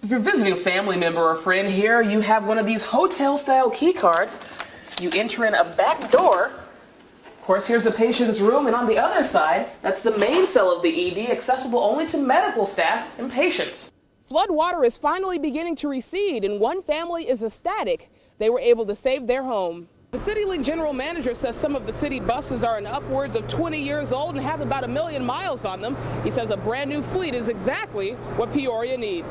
If you're visiting a family member or friend here, you have one of these hotel-style key cards. You enter in a back door. Of course, here's the patient's room, and on the other side, that's the main cell of the ED, accessible only to medical staff and patients. Flood water is finally beginning to recede, and one family is ecstatic they were able to save their home. The CityLink general manager says some of the city buses are in upwards of 20 years old and have about 1 million miles on them. He says a brand new fleet is exactly what Peoria needs.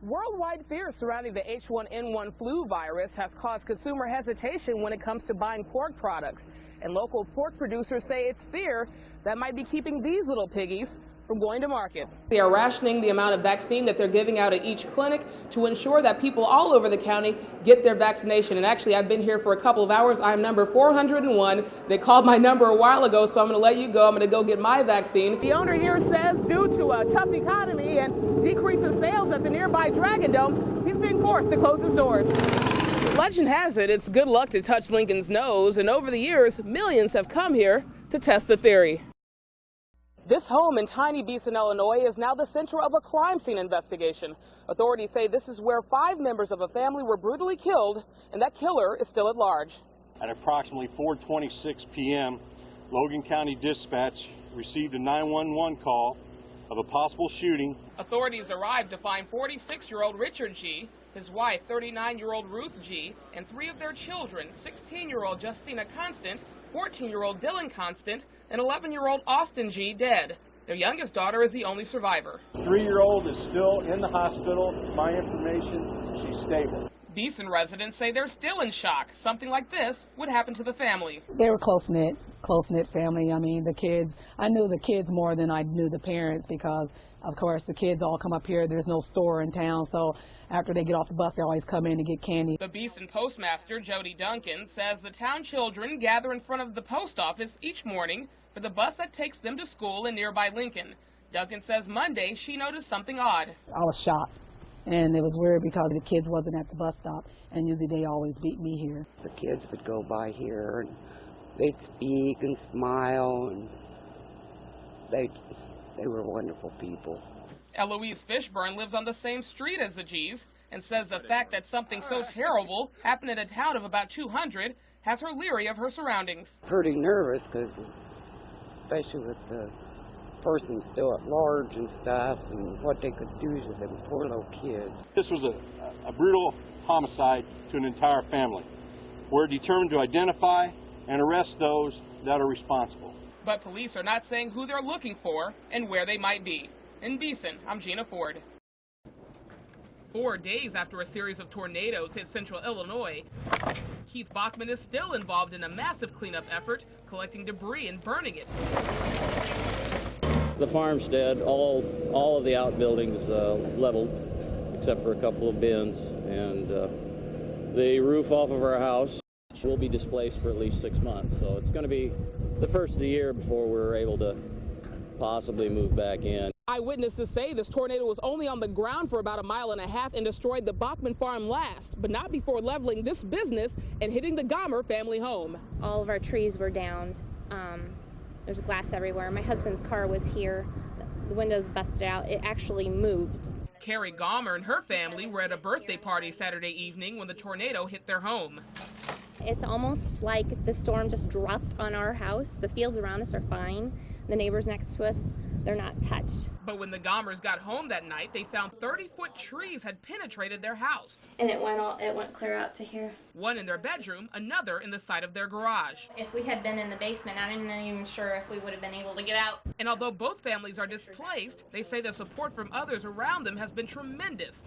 Worldwide fear surrounding the H1N1 flu virus has caused consumer hesitation when it comes to buying pork products. And local pork producers say it's fear that might be keeping these little piggies from going to market. They are rationing the amount of vaccine that they're giving out at each clinic to ensure that people all over the county get their vaccination. And actually, I've been here for a couple of hours. I'm number 401. They called my number a while ago, so I'm going to let you go. I'm going to go get my vaccine. The owner here says due to a tough economy and decrease in sales at the nearby Dragon Dome, he's being forced to close his doors. Legend has it, it's good luck to touch Lincoln's nose, and over the years, millions have come here to test the theory. This home in tiny Beeson, Illinois is now the center of a crime scene investigation. Authorities say this is where 5 members of a family were brutally killed, and that killer is still at large. At approximately 4:26 p.m., Logan County Dispatch received a 911 call of a possible shooting. Authorities arrived to find 46-year-old Richard G., his wife, 39-year-old Ruth G., and 3 of their children, 16-year-old Justina Constant, 14-year-old Dylan Constant, and 11-year-old Austin G. dead. Their youngest daughter is the only survivor. 3-year-old is still in the hospital. My information, she's stable. Beeson residents say they're still in shock. Something like this would happen to the family. They were close-knit family. I mean, I knew the kids more than I knew the parents because, of course, the kids all come up here. There's no store in town, so after they get off the bus, they always come in to get candy. The Beeson postmaster, Jody Duncan, says the town children gather in front of the post office each morning for the bus that takes them to school in nearby Lincoln. Duncan says Monday she noticed something odd. I was shocked, and it was weird because the kids wasn't at the bus stop, and usually they always beat me here. The kids would go by here, and they'd speak and smile, and they were wonderful people. Eloise Fishburne lives on the same street as the G's and says the fact that something so terrible happened in a town of about 200 has her leery of her surroundings. Pretty nervous because, especially with the person still at large and stuff, and what they could do to them poor little kids. This was a brutal homicide to an entire family. We're determined to identify and arrest those that are responsible. But police are not saying who they're looking for and where they might be. In Beeson, I'm Gina Ford. 4 days after a series of tornadoes hit central Illinois, Keith Bachman is still involved in a massive cleanup effort, collecting debris and burning it. The farmstead, all of the outbuildings leveled, except for a couple of bins, and the roof off of our house will be displaced for at least 6 months. So it's going to be the first of the year before we're able to possibly move back in. Eyewitnesses say this tornado was only on the ground for about 1.5 miles and destroyed the Bachman farm last, but not before leveling this business and hitting the Gomer family home. All of our trees were downed. There's glass everywhere. My husband's car was here. The windows busted out. It actually moved. Carrie Gomer and her family were at a birthday party Saturday evening when the tornado hit their home. It's almost like the storm just dropped on our house. The fields around us are fine. The neighbors next to us, they're not touched. But when the Gomers got home that night, they found 30-foot trees had penetrated their house. And it went clear out to here. One in their bedroom, another in the side of their garage. If we had been in the basement, I'm not even sure if we would have been able to get out. And although both families are displaced, they say the support from others around them has been tremendous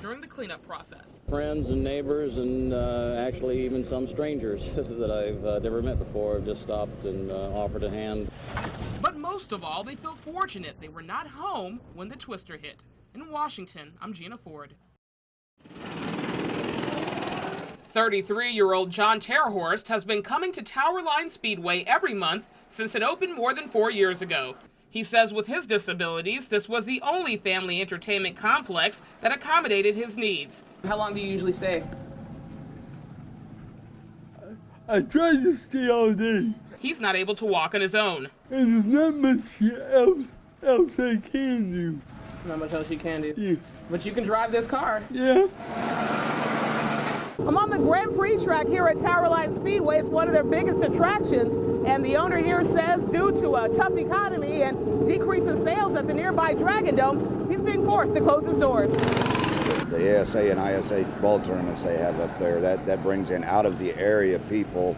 during the cleanup process. Friends and neighbors and actually even some strangers that I've never met before have just stopped and offered a hand. But most of all, they feel fortunate they were not home when the twister hit. In Washington, I'm Gina Ford. 33-year-old John Terhorst has been coming to Towerline Speedway every month since it opened more than 4 years ago. He says with his disabilities, this was the only family entertainment complex that accommodated his needs. How long do you usually stay? I try to stay all day. He's not able to walk on his own. And there's not much else I can do. Not much else you can do? Yeah. But you can drive this car. Yeah. I'm on the Grand Prix track here at Towerline Speedway. It's one of their biggest attractions, and the owner here says due to a tough economy and decrease in sales at the nearby Dragon Dome, he's being forced to close his doors. The ASA and ISA ball tournaments they have up there, that brings in out of the area people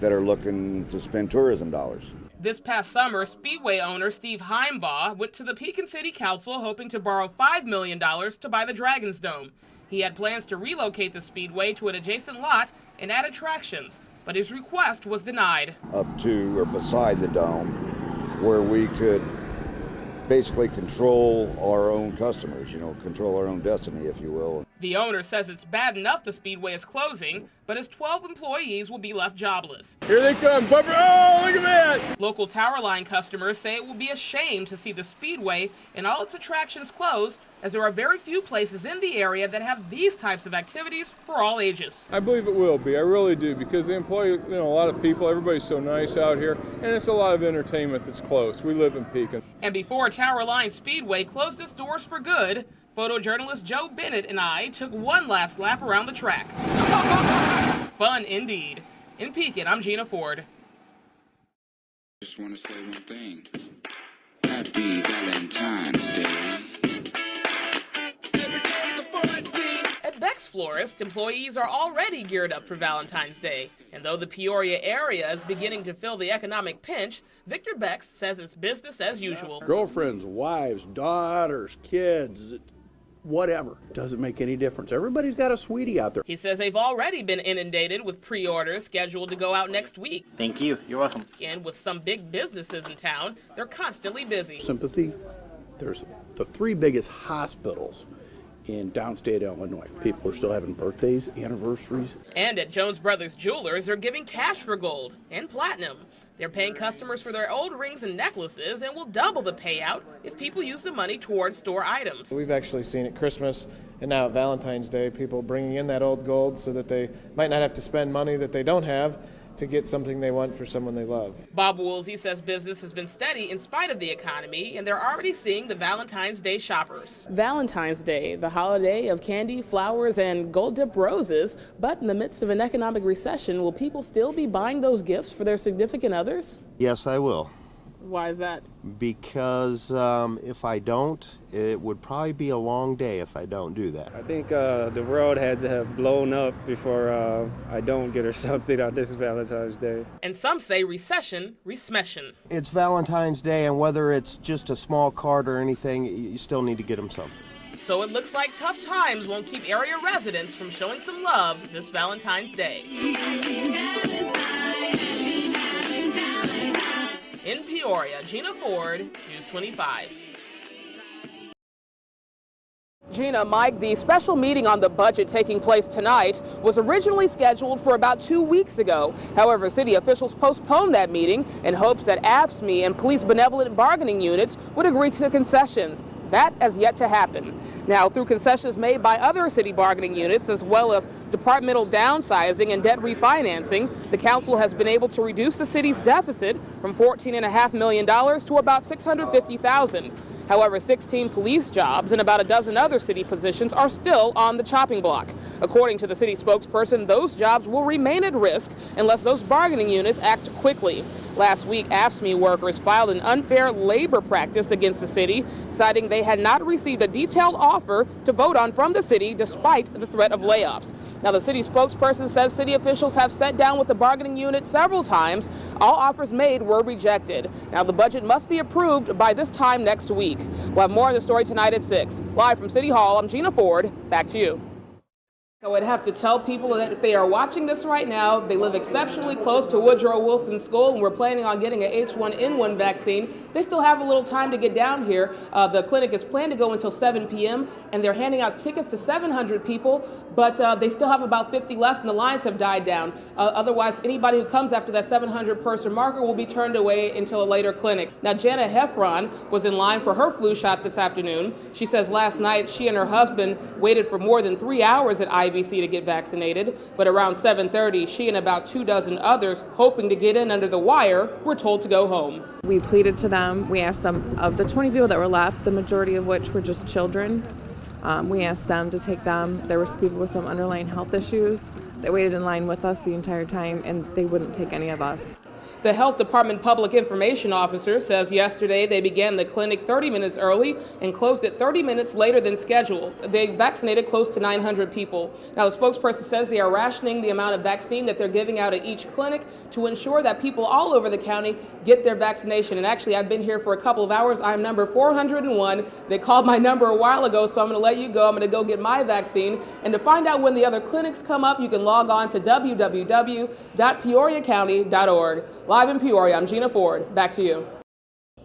that are looking to spend tourism dollars. This past summer, Speedway owner Steve Heimbaugh went to the Pekin City Council hoping to borrow $5 million to buy the Dragon's Dome. He had plans to relocate the Speedway to an adjacent lot and add attractions, but his request was denied. Up to or beside the dome, where we could basically control our own customers, control our own destiny, if you will. The owner says it's bad enough the Speedway is closing, but his 12 employees will be left jobless. Here they come, Bubba. Oh, look at that. Local Towerline customers say it will be a shame to see the Speedway and all its attractions close, as there are very few places in the area that have these types of activities for all ages. I believe it will be. I really do, because they employ a lot of people. Everybody's so nice out here, and it's a lot of entertainment that's close. We live in Pekin. And before Towerline Speedway closed its doors for good, photojournalist Joe Bennett and I took one last lap around the track. Fun indeed. In Pekin, I'm Gina Ford. Just want to say one thing. Happy Valentine's Day. At Beck's Florist, employees are already geared up for Valentine's Day. And though the Peoria area is beginning to feel the economic pinch, Victor Bex says it's business as usual. Girlfriends, wives, daughters, kids, whatever. Doesn't make any difference. Everybody's got a sweetie out there. He says they've already been inundated with pre-orders scheduled to go out next week. Thank you. You're welcome. And with some big businesses in town, they're constantly busy. Sympathy. There's the 3 biggest hospitals in downstate Illinois. People are still having birthdays, anniversaries. And at Jones Brothers Jewelers, they're giving cash for gold and platinum. They're paying customers for their old rings and necklaces and will double the payout if people use the money towards store items. We've actually seen at Christmas and now at Valentine's Day, people bringing in that old gold so that they might not have to spend money that they don't have to get something they want for someone they love. Bob Woolsey says business has been steady in spite of the economy, and they're already seeing the Valentine's Day shoppers. Valentine's Day, the holiday of candy, flowers, and gold-dipped roses, but in the midst of an economic recession, will people still be buying those gifts for their significant others? Yes, I will. Why is that? Because if I don't, it would probably be a long day if I don't do that. I think the world had to have blown up before I don't get her something on this Valentine's Day. And some say recession, resmession. It's Valentine's Day, and whether it's just a small card or anything, you still need to get them something. So it looks like tough times won't keep area residents from showing some love this Valentine's Day. In Peoria, Gina Ford, News 25. Gina, Mike, the special meeting on the budget taking place tonight was originally scheduled for about 2 weeks ago. However, city officials postponed that meeting in hopes that AFSCME and police benevolent bargaining units would agree to concessions. That has yet to happen. Now, through concessions made by other city bargaining units, as well as departmental downsizing and debt refinancing, the council has been able to reduce the city's deficit from $14.5 million to about $650,000. However, 16 police jobs and about a dozen other city positions are still on the chopping block. According to the city spokesperson, those jobs will remain at risk unless those bargaining units act quickly. Last week, AFSCME workers filed an unfair labor practice against the city, citing they had not received a detailed offer to vote on from the city despite the threat of layoffs. Now, the city spokesperson says city officials have sat down with the bargaining unit several times. All offers made were rejected. Now, the budget must be approved by this time next week. We'll have more of the story tonight at 6. Live from City Hall, I'm Gina Ford. Back to you. I would have to tell people that if they are watching this right now, they live exceptionally close to Woodrow Wilson School and we're planning on getting an H1N1 vaccine. They still have a little time to get down here. The clinic is planned to go until 7 p.m. and they're handing out tickets to 700 people, but they still have about 50 left and the lines have died down. Otherwise, anybody who comes after that 700-person marker will be turned away until a later clinic. Now, Jana Heffron was in line for her flu shot this afternoon. She says last night she and her husband waited for more than 3 hours at IVC to get vaccinated, but around 7:30, she and about 24 others hoping to get in under the wire were told to go home. We pleaded to them. We asked them, of the 20 people that were left, the majority of which were just children, We asked them to take them. There were some people with some underlying health issues that waited in line with us the entire time, and they wouldn't take any of us. The Health Department Public Information Officer says yesterday they began the clinic 30 minutes early and closed it 30 minutes later than scheduled. They vaccinated close to 900 people. Now, the spokesperson says they are rationing the amount of vaccine that they're giving out at each clinic to ensure that people all over the county get their vaccination. And actually, I've been here for a couple of hours. I'm number 401. They called my number a while ago, so I'm going to let you go. I'm going to go get my vaccine. And to find out when the other clinics come up, you can log on to www.peoriacounty.org. Live in Peoria, I'm Gina Ford. Back to you.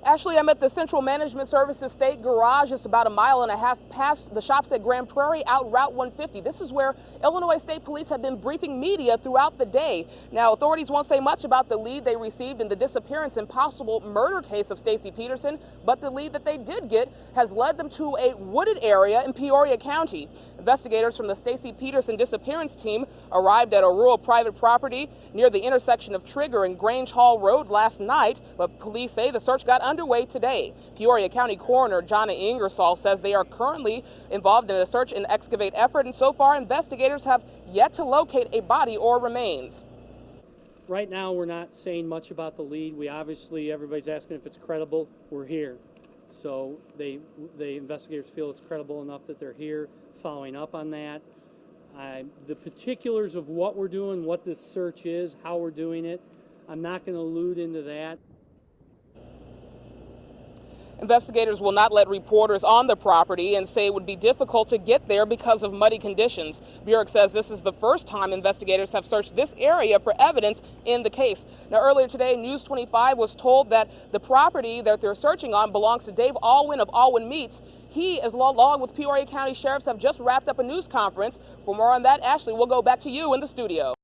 Ashley, I'm at the Central Management Services State Garage. It's about a mile and a half past the shops at Grand Prairie out Route 150. This is where Illinois State Police have been briefing media throughout the day. Now, authorities won't say much about the lead they received in the disappearance and possible murder case of Stacey Peterson, but the lead that they did get has led them to a wooded area in Peoria County. Investigators from the Stacey Peterson disappearance team arrived at a rural private property near the intersection of Trigger and Grange Hall Road last night, but police say the search got underway today. Peoria County Coroner Jonna Ingersoll says they are currently involved in a search and excavate effort, and so far investigators have yet to locate a body or remains. Right now we're not saying much about the lead. We obviously, everybody's asking if it's credible. We're here. So the investigators feel it's credible enough that they're here following up on that. The particulars of what we're doing, what this search is, how we're doing it, I'm not going to allude into that. Investigators will not let reporters on the property and say it would be difficult to get there because of muddy conditions. Burek says this is the first time investigators have searched this area for evidence in the case. Now, earlier today, News 25 was told that the property that they're searching on belongs to Dave Alwyn of Alwyn Meats. He, along with Peoria County Sheriffs, have just wrapped up a news conference. For more on that, Ashley, we'll go back to you in the studio.